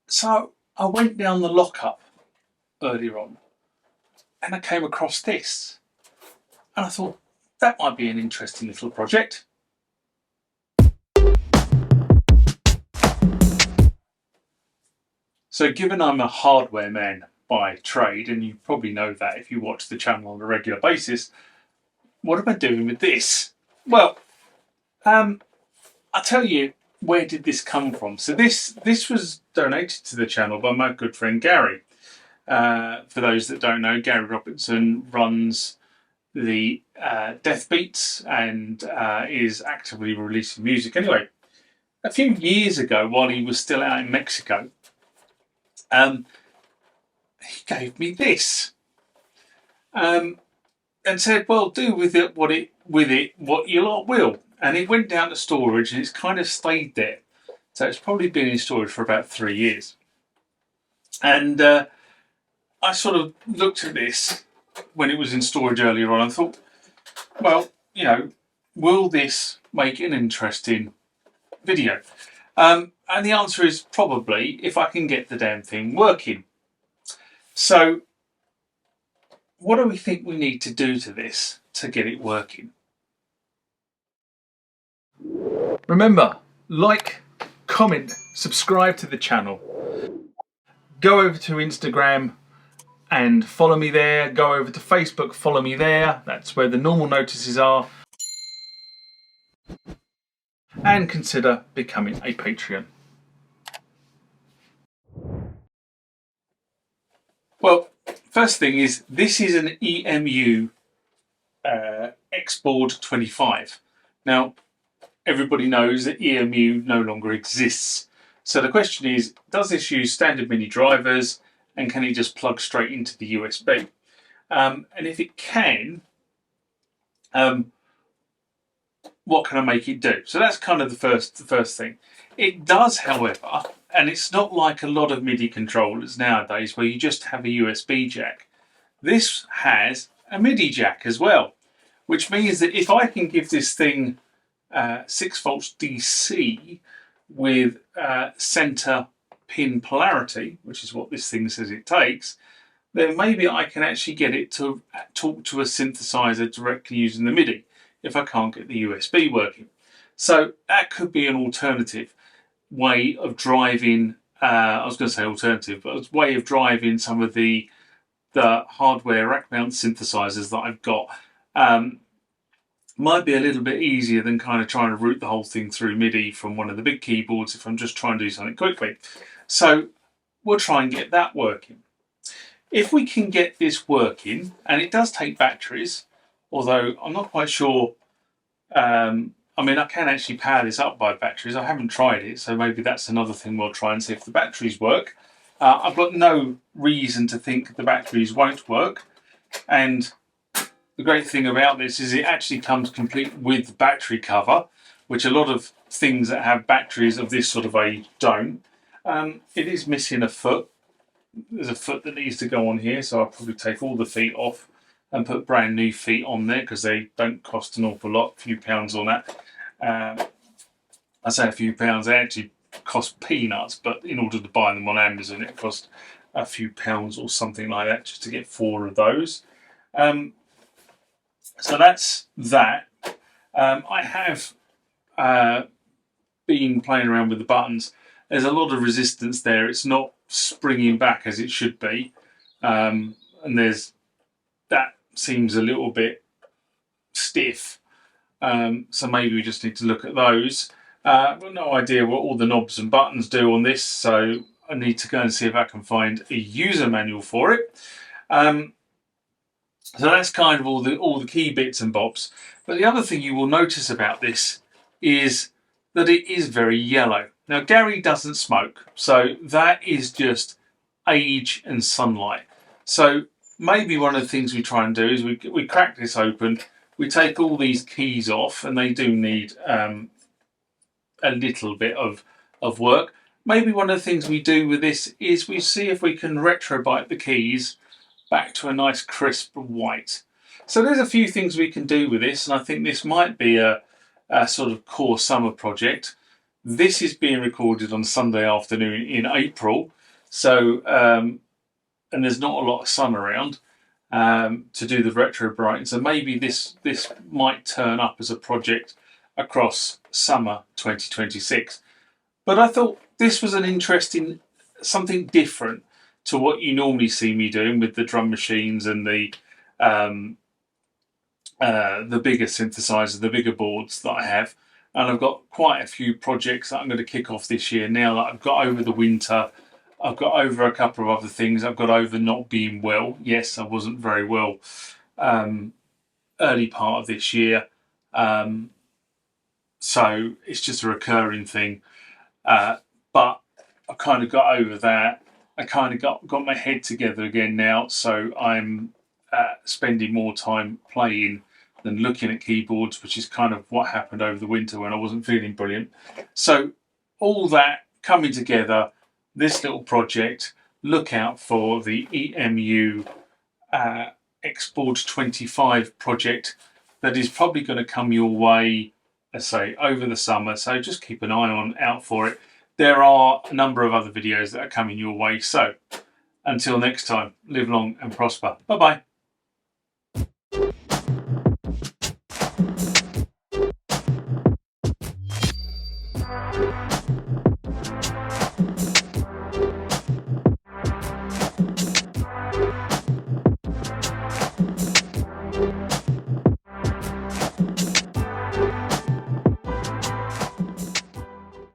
So I went down the lockup earlier on and I came across this. And I thought that might be an interesting little project. So given I'm a hardware man by trade, and you probably know that if you watch the channel on a regular basis, what am I doing with this? Well, I'll tell you where did this come from. So this was donated to the channel by my good friend Gary. For those that don't know, Gary Robinson runs the Death Beats and is actively releasing music. Anyway, a few years ago, while he was still out in Mexico, he gave me this and said, "Well, do with it what you lot will." And it went down to storage, and it's kind of stayed there. So it's probably been in storage for about 3 years. And I sort of looked at this when it was in storage earlier on and thought, well, will this make an interesting video? And the answer is probably, if I can get the damn thing working. So what do we think we need to do to this to get it working? Remember, like, comment, subscribe to the channel. Go over to Instagram and follow me there. Go over to Facebook, follow me there. That's where the normal notices are. And consider becoming a Patreon. Well, first thing is, this is an EM-U Xboard 25. Now, everybody knows that EM-U no longer exists. So the question is, does this use standard MIDI drivers, and can it just plug straight into the USB? And if it can, what can I make it do? So that's kind of the first thing. It does, however, and it's not like a lot of MIDI controllers nowadays where you just have a USB jack. This has a MIDI jack as well, which means that if I can give this thing 6 volts DC with center pin polarity, which is what this thing says it takes, then maybe I can actually get it to talk to a synthesizer directly using the MIDI if I can't get the USB working. So that could be an alternative way of driving, I was going to say alternative, but a way of driving some of the hardware rack mount synthesizers that I've got. Might be a little bit easier than kind of trying to route the whole thing through MIDI from one of the big keyboards if I'm just trying to do something quickly. So we'll try and get that working. If we can get this working, and it does take batteries, although I'm not quite sure, I mean, I can actually power this up by batteries. I haven't tried it, so maybe that's another thing we'll try and see if the batteries work. I've got no reason to think the batteries won't work, and the great thing about this is it actually comes complete with battery cover, which a lot of things that have batteries of this sort of age don't. It is missing a foot. There's a foot that needs to go on here, so I'll probably take all the feet off and put brand new feet on there because they don't cost an awful lot, a few pounds on that. I say a few pounds, they actually cost peanuts, but in order to buy them on Amazon it cost a few pounds or something like that just to get 4 of those. So that's that. I have been playing around with the buttons. There's a lot of resistance there. It's not springing back as it should be, and that seems a little bit stiff. So maybe we just need to look at those. I've got no idea what all the knobs and buttons do on this, so I need to go and see if I can find a user manual for it. So that's kind of all the key bits and bobs. But the other thing you will notice about this is that it is very yellow. Now, Gary doesn't smoke, so that is just age and sunlight. So maybe one of the things we try and do is we crack this open, we take all these keys off, and they do need a little bit of work. Maybe one of the things we do with this is we see if we can retrobite the keys back to a nice crisp white. So there's a few things we can do with this, and I think this might be a sort of core summer project. This is being recorded on Sunday afternoon in April, so and there's not a lot of sun around to do the retro brighten. So maybe this might turn up as a project across summer 2026. But I thought this was an interesting, something different to what you normally see me doing with the drum machines and the bigger synthesizer, the bigger boards that I have. And I've got quite a few projects that I'm going to kick off this year now that I've got over the winter. I've got over a couple of other things. I've got over not being well. Yes, I wasn't very well early part of this year. So it's just a recurring thing. But I kind of got over that. I kind of got my head together again now. So I'm spending more time playing than looking at keyboards, which is kind of what happened over the winter when I wasn't feeling brilliant. So all that coming together, this little project, look out for the EM-U Xboard 25 project that is probably going to come your way, let's say, over the summer. So just keep an eye out for it. There are a number of other videos that are coming your way. So until next time, live long and prosper. Bye-bye.